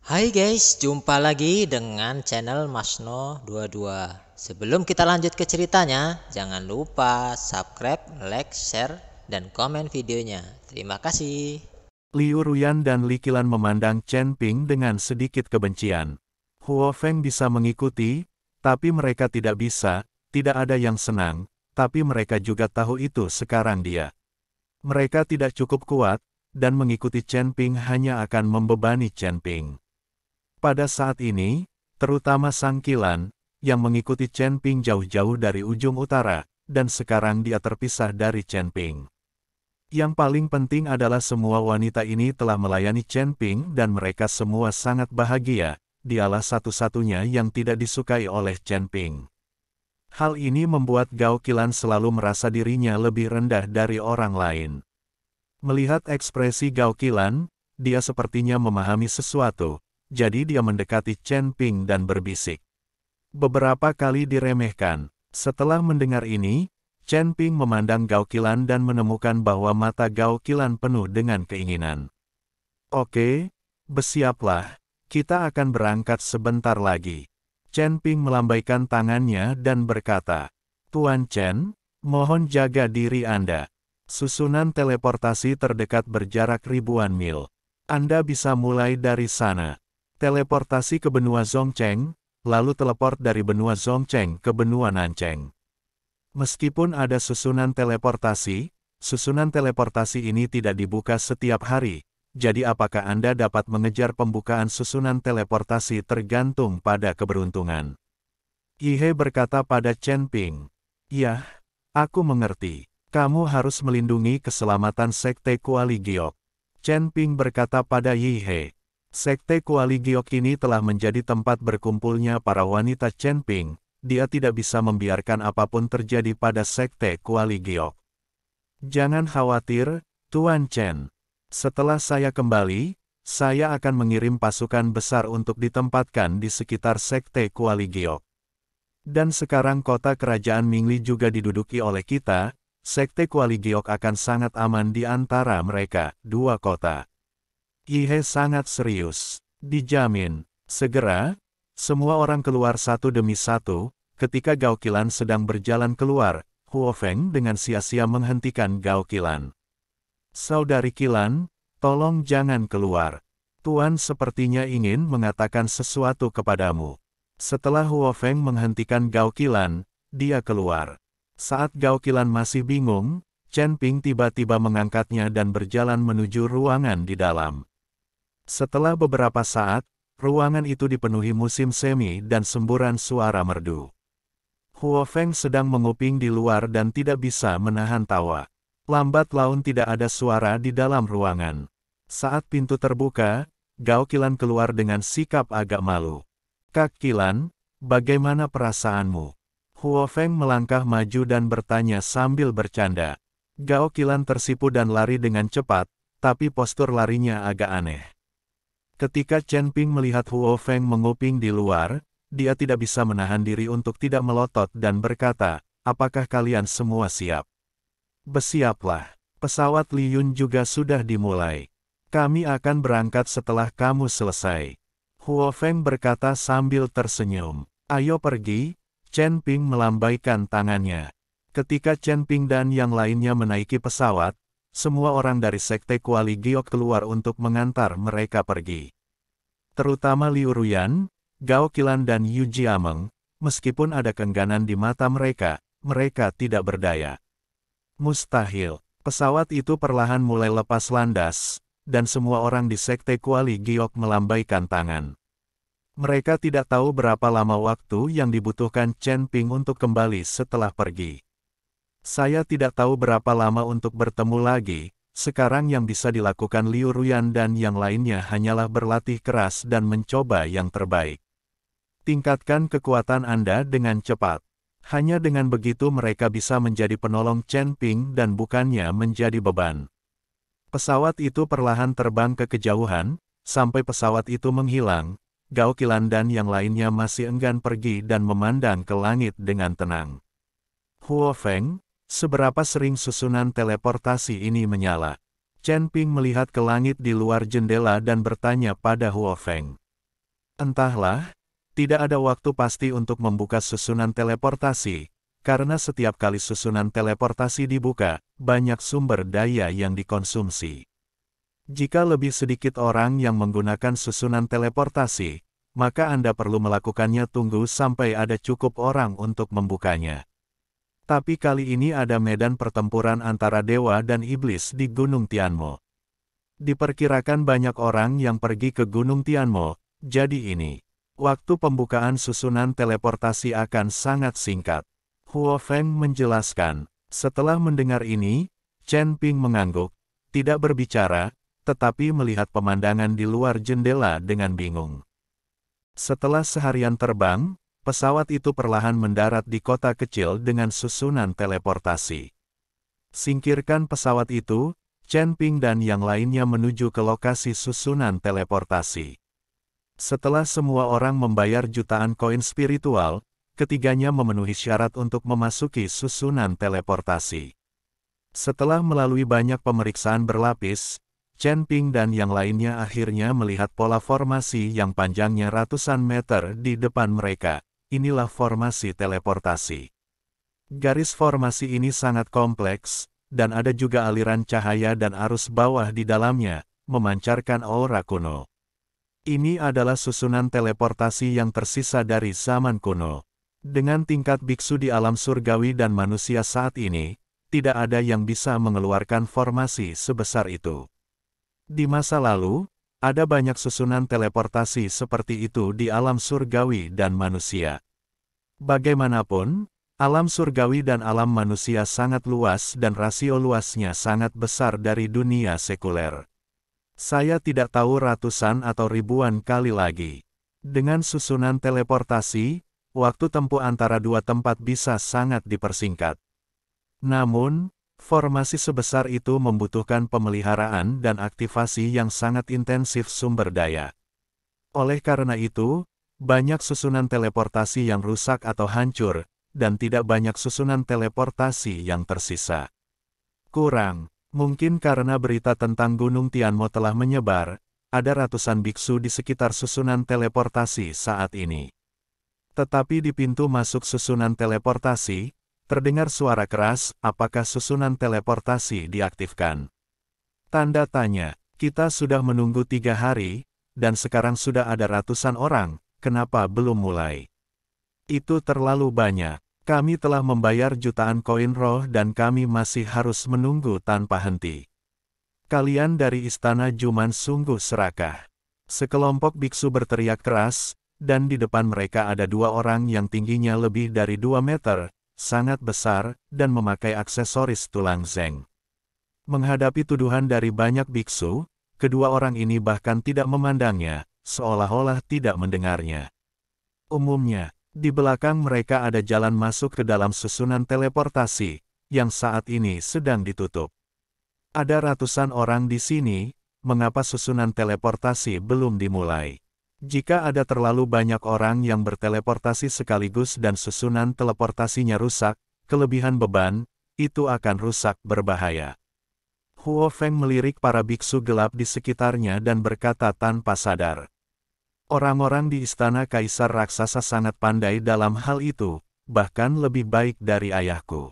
Hai guys, jumpa lagi dengan channel Masno22. Sebelum kita lanjut ke ceritanya, jangan lupa subscribe, like, share, dan komen videonya. Terima kasih. Liu Ruyan dan Li Qilan memandang Chen Ping dengan sedikit kebencian. Huo Feng bisa mengikuti, tapi mereka tidak bisa, tidak ada yang senang, tapi mereka juga tahu itu sekarang dia. Mereka tidak cukup kuat, dan mengikuti Chen Ping hanya akan membebani Chen Ping. Pada saat ini, terutama Sang Qilan, yang mengikuti Chen Ping jauh-jauh dari ujung utara, dan sekarang dia terpisah dari Chen Ping. Yang paling penting adalah semua wanita ini telah melayani Chen Ping dan mereka semua sangat bahagia, dialah satu-satunya yang tidak disukai oleh Chen Ping. Hal ini membuat Gao Qilan selalu merasa dirinya lebih rendah dari orang lain. Melihat ekspresi Gao Qilan, dia sepertinya memahami sesuatu, jadi dia mendekati Chen Ping dan berbisik. Beberapa kali diremehkan. Setelah mendengar ini, Chen Ping memandang Gao Qilan dan menemukan bahwa mata Gao Qilan penuh dengan keinginan. Oke, bersiaplah, kita akan berangkat sebentar lagi. Chen Ping melambaikan tangannya dan berkata, Tuan Chen, mohon jaga diri Anda. Susunan teleportasi terdekat berjarak ribuan mil. Anda bisa mulai dari sana. Teleportasi ke benua Zhongcheng, lalu teleport dari benua Zhongcheng ke benua Nancheng. Meskipun ada susunan teleportasi ini tidak dibuka setiap hari, jadi apakah Anda dapat mengejar pembukaan susunan teleportasi tergantung pada keberuntungan. Yihe berkata pada Chen Ping, "Ya, aku mengerti. Kamu harus melindungi keselamatan Sekte Kuali Giok." Chen Ping berkata pada Yihe, Sekte Kuali Giok ini telah menjadi tempat berkumpulnya para wanita Chen Ping. Dia tidak bisa membiarkan apapun terjadi pada Sekte Kuali Giok. Jangan khawatir, Tuan Chen. Setelah saya kembali, saya akan mengirim pasukan besar untuk ditempatkan di sekitar Sekte Kuali Giok. Dan sekarang kota kerajaan Mingli juga diduduki oleh kita, Sekte Kuali Giok akan sangat aman di antara mereka, dua kota. Yihe sangat serius. Dijamin. Segera, semua orang keluar satu demi satu. Ketika Gao Qilan sedang berjalan keluar, Huo Feng dengan sia-sia menghentikan Gao Qilan. Saudari Qilan, tolong jangan keluar. Tuan sepertinya ingin mengatakan sesuatu kepadamu. Setelah Huo Feng menghentikan Gao Qilan, dia keluar. Saat Gao Qilan masih bingung, Chen Ping tiba-tiba mengangkatnya dan berjalan menuju ruangan di dalam. Setelah beberapa saat, ruangan itu dipenuhi musim semi dan semburan suara merdu. Huo Feng sedang menguping di luar dan tidak bisa menahan tawa. Lambat laun tidak ada suara di dalam ruangan. Saat pintu terbuka, Gao Qilan keluar dengan sikap agak malu. Kak Qilan, bagaimana perasaanmu? Huo Feng melangkah maju dan bertanya sambil bercanda. Gao Qilan tersipu dan lari dengan cepat, tapi postur larinya agak aneh. Ketika Chen Ping melihat Huo Feng menguping di luar, dia tidak bisa menahan diri untuk tidak melotot dan berkata, apakah kalian semua siap? Bersiaplah. Pesawat Li Yun juga sudah dimulai. Kami akan berangkat setelah kamu selesai. Huo Feng berkata sambil tersenyum. Ayo pergi. Chen Ping melambaikan tangannya. Ketika Chen Ping dan yang lainnya menaiki pesawat, semua orang dari Sekte Kuali Giok keluar untuk mengantar mereka pergi. Terutama Liu Ruyan, Gao Qilan dan Yu Jiameng, meskipun ada keengganan di mata mereka, mereka tidak berdaya. Mustahil. Pesawat itu perlahan mulai lepas landas, dan semua orang di Sekte Kuali Giok melambaikan tangan. Mereka tidak tahu berapa lama waktu yang dibutuhkan Chen Ping untuk kembali setelah pergi. Saya tidak tahu berapa lama untuk bertemu lagi. Sekarang yang bisa dilakukan Liu Ruyan dan yang lainnya hanyalah berlatih keras dan mencoba yang terbaik. Tingkatkan kekuatan Anda dengan cepat. Hanya dengan begitu mereka bisa menjadi penolong Chen Ping dan bukannya menjadi beban. Pesawat itu perlahan terbang ke kejauhan, sampai pesawat itu menghilang. Gao Qilan dan yang lainnya masih enggan pergi dan memandang ke langit dengan tenang. Huo Feng, seberapa sering susunan teleportasi ini menyala? Chen Ping melihat ke langit di luar jendela dan bertanya pada Huo Feng. Entahlah, tidak ada waktu pasti untuk membuka susunan teleportasi, karena setiap kali susunan teleportasi dibuka, banyak sumber daya yang dikonsumsi. Jika lebih sedikit orang yang menggunakan susunan teleportasi, maka Anda perlu melakukannya tunggu sampai ada cukup orang untuk membukanya. Tapi kali ini ada medan pertempuran antara dewa dan iblis di Gunung Tianmo. Diperkirakan banyak orang yang pergi ke Gunung Tianmo, jadi ini. Waktu pembukaan susunan teleportasi akan sangat singkat. Huo Feng menjelaskan. Setelah mendengar ini, Chen Ping mengangguk, tidak berbicara, tetapi melihat pemandangan di luar jendela dengan bingung. Setelah seharian terbang, pesawat itu perlahan mendarat di kota kecil dengan susunan teleportasi. Singkirkan pesawat itu, Chen Ping dan yang lainnya menuju ke lokasi susunan teleportasi. Setelah semua orang membayar jutaan koin spiritual, ketiganya memenuhi syarat untuk memasuki susunan teleportasi. Setelah melalui banyak pemeriksaan berlapis, Chen Ping dan yang lainnya akhirnya melihat pola formasi yang panjangnya ratusan meter di depan mereka. Inilah formasi teleportasi. Garis formasi ini sangat kompleks, dan ada juga aliran cahaya dan arus bawah di dalamnya, memancarkan aura kuno. Ini adalah susunan teleportasi yang tersisa dari zaman kuno. Dengan tingkat biksu di alam surgawi dan manusia saat ini, tidak ada yang bisa mengeluarkan formasi sebesar itu. Di masa lalu, ada banyak susunan teleportasi seperti itu di alam surgawi dan manusia. Bagaimanapun, alam surgawi dan alam manusia sangat luas dan rasio luasnya sangat besar dari dunia sekuler. Saya tidak tahu ratusan atau ribuan kali lagi. Dengan susunan teleportasi, waktu tempuh antara dua tempat bisa sangat dipersingkat. Namun, formasi sebesar itu membutuhkan pemeliharaan dan aktivasi yang sangat intensif sumber daya. Oleh karena itu, banyak susunan teleportasi yang rusak atau hancur, dan tidak banyak susunan teleportasi yang tersisa. Mungkin karena berita tentang Gunung Tianmo telah menyebar, ada ratusan biksu di sekitar susunan teleportasi saat ini. Tetapi di pintu masuk susunan teleportasi, terdengar suara keras, apakah susunan teleportasi diaktifkan? Tanda tanya, kita sudah menunggu 3 hari, dan sekarang sudah ada ratusan orang, kenapa belum mulai? Itu terlalu banyak, kami telah membayar jutaan koin roh dan kami masih harus menunggu tanpa henti. Kalian dari Istana Juman sungguh serakah. Sekelompok biksu berteriak keras, dan di depan mereka ada 2 orang yang tingginya lebih dari 2 meter, sangat besar, dan memakai aksesoris tulang zeng. Menghadapi tuduhan dari banyak biksu, kedua orang ini bahkan tidak memandangnya, seolah-olah tidak mendengarnya. Umumnya, di belakang mereka ada jalan masuk ke dalam susunan teleportasi, yang saat ini sedang ditutup. Ada ratusan orang di sini, mengapa susunan teleportasi belum dimulai? Jika ada terlalu banyak orang yang berteleportasi sekaligus dan susunan teleportasinya rusak, kelebihan beban, itu akan rusak berbahaya. Huo Feng melirik para biksu gelap di sekitarnya dan berkata tanpa sadar. Orang-orang di istana Kaisar Raksasa sangat pandai dalam hal itu, bahkan lebih baik dari ayahku.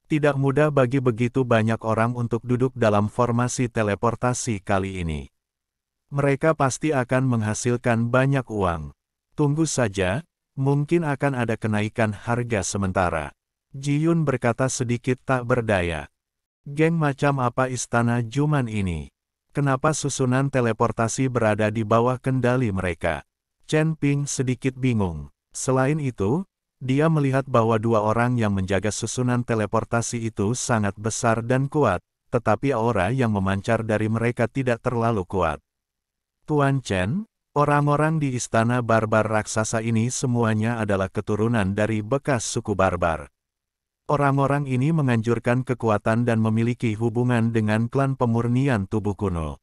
Tidak mudah bagi begitu banyak orang untuk duduk dalam formasi teleportasi kali ini. Mereka pasti akan menghasilkan banyak uang. Tunggu saja, mungkin akan ada kenaikan harga sementara. Ji Yun berkata sedikit tak berdaya. Geng macam apa Istana Juman ini? Kenapa susunan teleportasi berada di bawah kendali mereka? Chen Ping sedikit bingung. Selain itu, dia melihat bahwa 2 orang yang menjaga susunan teleportasi itu sangat besar dan kuat, tetapi aura yang memancar dari mereka tidak terlalu kuat. Tuan Chen, orang-orang di istana barbar raksasa ini semuanya adalah keturunan dari bekas suku barbar. Orang-orang ini menganjurkan kekuatan dan memiliki hubungan dengan klan pemurnian tubuh kuno.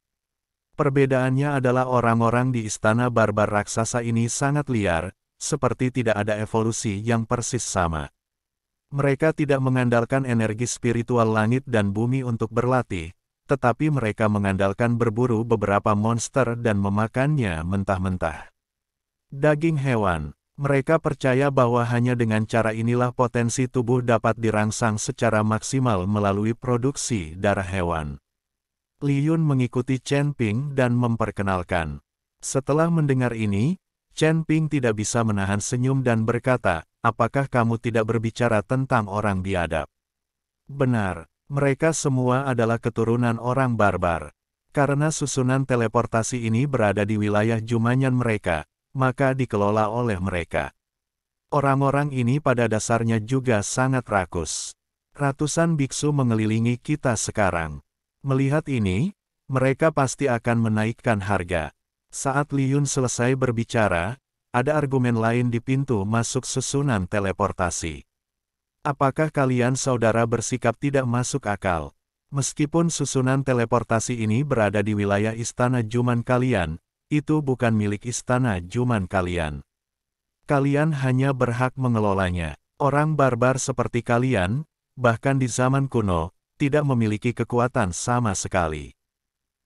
Perbedaannya adalah orang-orang di istana barbar raksasa ini sangat liar, seperti tidak ada evolusi yang persis sama. Mereka tidak mengandalkan energi spiritual langit dan bumi untuk berlatih, tetapi mereka mengandalkan berburu beberapa monster dan memakannya mentah-mentah. Daging hewan. Mereka percaya bahwa hanya dengan cara inilah potensi tubuh dapat dirangsang secara maksimal melalui produksi darah hewan. Li Yun mengikuti Chen Ping dan memperkenalkan. Setelah mendengar ini, Chen Ping tidak bisa menahan senyum dan berkata, "Apakah kamu tidak berbicara tentang orang biadab?" Benar, mereka semua adalah keturunan orang barbar. Karena susunan teleportasi ini berada di wilayah Jumanyan mereka, maka dikelola oleh mereka. Orang-orang ini pada dasarnya juga sangat rakus. Ratusan biksu mengelilingi kita sekarang. Melihat ini, mereka pasti akan menaikkan harga. Saat Li Yun selesai berbicara, ada argumen lain di pintu masuk susunan teleportasi. Apakah kalian saudara bersikap tidak masuk akal? Meskipun susunan teleportasi ini berada di wilayah istana Juman kalian, itu bukan milik istana Juman kalian. Kalian hanya berhak mengelolanya. Orang barbar seperti kalian, bahkan di zaman kuno, tidak memiliki kekuatan sama sekali.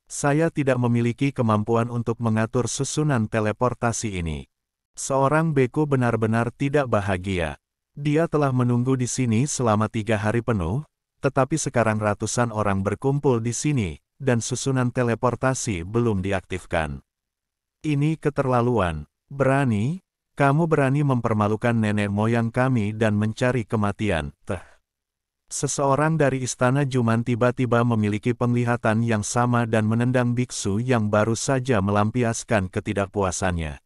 Saya tidak memiliki kemampuan untuk mengatur susunan teleportasi ini. Seorang beku benar-benar tidak bahagia. Dia telah menunggu di sini selama 3 hari penuh, tetapi sekarang ratusan orang berkumpul di sini, dan susunan teleportasi belum diaktifkan. Ini keterlaluan. Kamu berani mempermalukan nenek moyang kami dan mencari kematian. Seseorang dari istana Juman tiba-tiba memiliki penglihatan yang sama dan menendang biksu yang baru saja melampiaskan ketidakpuasannya.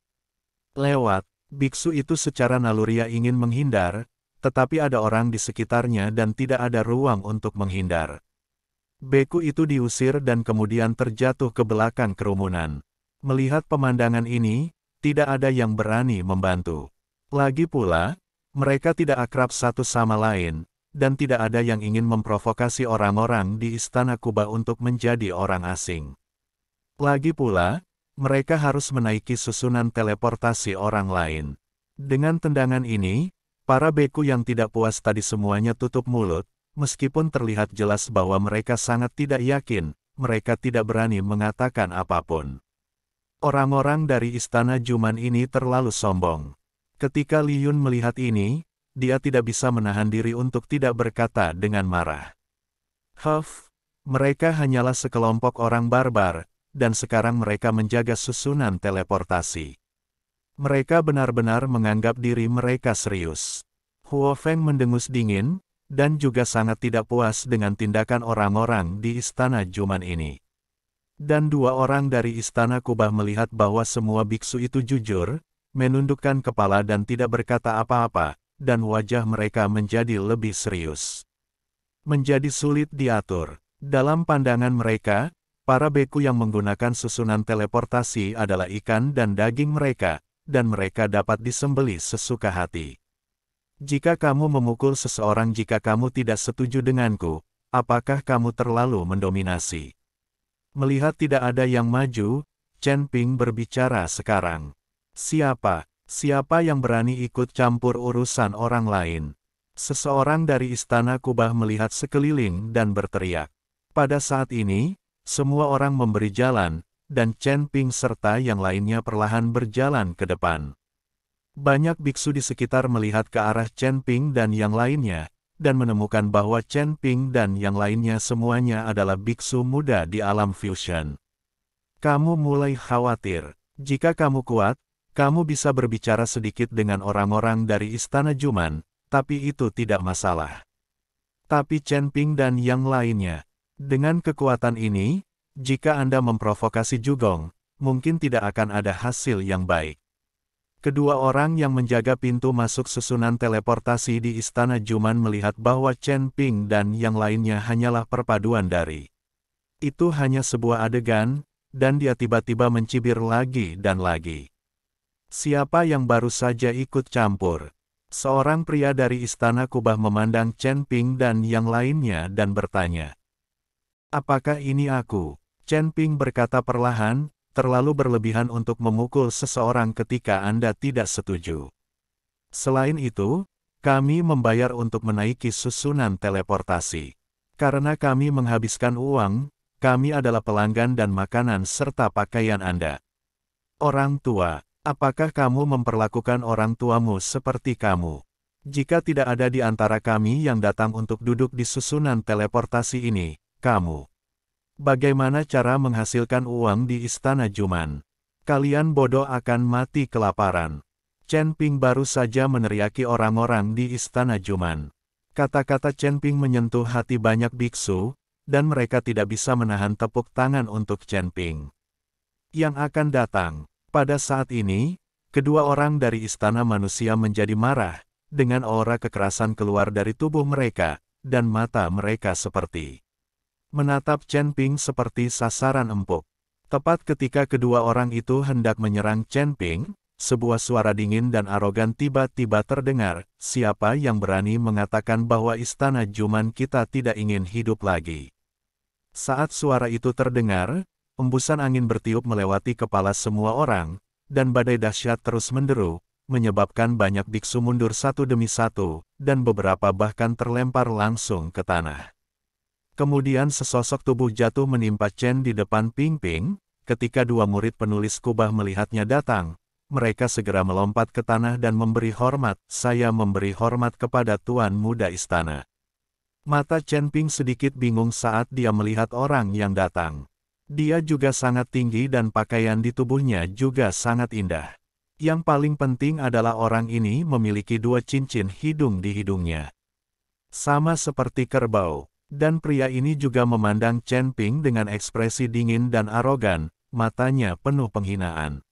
Biksu itu secara naluriah ingin menghindar, tetapi ada orang di sekitarnya dan tidak ada ruang untuk menghindar. Beku itu diusir dan kemudian terjatuh ke belakang kerumunan. Melihat pemandangan ini, tidak ada yang berani membantu. Lagi pula, mereka tidak akrab satu sama lain, dan tidak ada yang ingin memprovokasi orang-orang di istana Kuba untuk menjadi orang asing. Lagi pula, mereka harus menaiki susunan teleportasi orang lain. Dengan tendangan ini, para beku yang tidak puas tadi semuanya tutup mulut, meskipun terlihat jelas bahwa mereka sangat tidak yakin, mereka tidak berani mengatakan apapun. Orang-orang dari istana Juman ini terlalu sombong. Ketika Li Yun melihat ini, dia tidak bisa menahan diri untuk tidak berkata dengan marah. Mereka hanyalah sekelompok orang barbar, dan sekarang mereka menjaga susunan teleportasi. Mereka benar-benar menganggap diri mereka serius. Huo Feng mendengus dingin, dan juga sangat tidak puas dengan tindakan orang-orang di istana Juman ini. Dan 2 orang dari istana Kuba melihat bahwa semua biksu itu jujur, menundukkan kepala dan tidak berkata apa-apa, dan wajah mereka menjadi lebih serius. Menjadi sulit diatur. Dalam pandangan mereka, para beku yang menggunakan susunan teleportasi adalah ikan dan daging mereka, dan mereka dapat disembelih sesuka hati. Jika kamu memukul seseorang jika kamu tidak setuju denganku, apakah kamu terlalu mendominasi? Melihat tidak ada yang maju, Chen Ping berbicara sekarang. Siapa yang berani ikut campur urusan orang lain? Seseorang dari istana Kubah melihat sekeliling dan berteriak. Pada saat ini, semua orang memberi jalan, dan Chen Ping serta yang lainnya perlahan berjalan ke depan. Banyak biksu di sekitar melihat ke arah Chen Ping dan yang lainnya, dan menemukan bahwa Chen Ping dan yang lainnya semuanya adalah biksu muda di alam fusion. Kamu mulai khawatir. Jika kamu kuat, kamu bisa berbicara sedikit dengan orang-orang dari istana Juman, tapi itu tidak masalah. Tapi Chen Ping dan yang lainnya, dengan kekuatan ini, jika Anda memprovokasi Jugong, mungkin tidak akan ada hasil yang baik. Kedua orang yang menjaga pintu masuk susunan teleportasi di istana Juman melihat bahwa Chen Ping dan yang lainnya hanyalah perpaduan dari. Itu hanya sebuah adegan, dan dia tiba-tiba mencibir lagi dan lagi. Siapa yang baru saja ikut campur? Seorang pria dari istana Kubah memandang Chen Ping dan yang lainnya dan bertanya. Apakah ini aku? Chen Ping berkata perlahan, terlalu berlebihan untuk memukul seseorang ketika Anda tidak setuju. Selain itu, kami membayar untuk menaiki susunan teleportasi. Karena kami menghabiskan uang, kami adalah pelanggan dan makanan serta pakaian Anda. Orang tua, Apakah kamu memperlakukan orang tuamu seperti kamu? Jika tidak ada di antara kami yang datang untuk duduk di susunan teleportasi ini, kamu. Bagaimana cara menghasilkan uang di Istana Juman? Kalian bodoh akan mati kelaparan. Chen Ping baru saja meneriaki orang-orang di Istana Juman. Kata-kata Chen Ping menyentuh hati banyak biksu, dan mereka tidak bisa menahan tepuk tangan untuk Chen Ping. Yang akan datang. Pada saat ini, kedua orang dari Istana Manusia menjadi marah, dengan aura kekerasan keluar dari tubuh mereka, dan mata mereka seperti menatap Chen Ping seperti sasaran empuk. Tepat ketika kedua orang itu hendak menyerang Chen Ping, sebuah suara dingin dan arogan tiba-tiba terdengar, siapa yang berani mengatakan bahwa Istana Juman kita tidak ingin hidup lagi. Saat suara itu terdengar, embusan angin bertiup melewati kepala semua orang, dan badai dahsyat terus menderu, menyebabkan banyak biksu mundur satu demi satu, dan beberapa bahkan terlempar langsung ke tanah. Kemudian sesosok tubuh jatuh menimpa Chen di depan Ping Ping. Ketika dua murid penulis kubah melihatnya datang, mereka segera melompat ke tanah dan memberi hormat. Saya memberi hormat kepada Tuan Muda Istana. Mata Chen Ping sedikit bingung saat dia melihat orang yang datang. Dia juga sangat tinggi dan pakaian di tubuhnya juga sangat indah. Yang paling penting adalah orang ini memiliki dua cincin hidung di hidungnya. Sama seperti kerbau, dan pria ini juga memandang Chen Ping dengan ekspresi dingin dan arogan, matanya penuh penghinaan.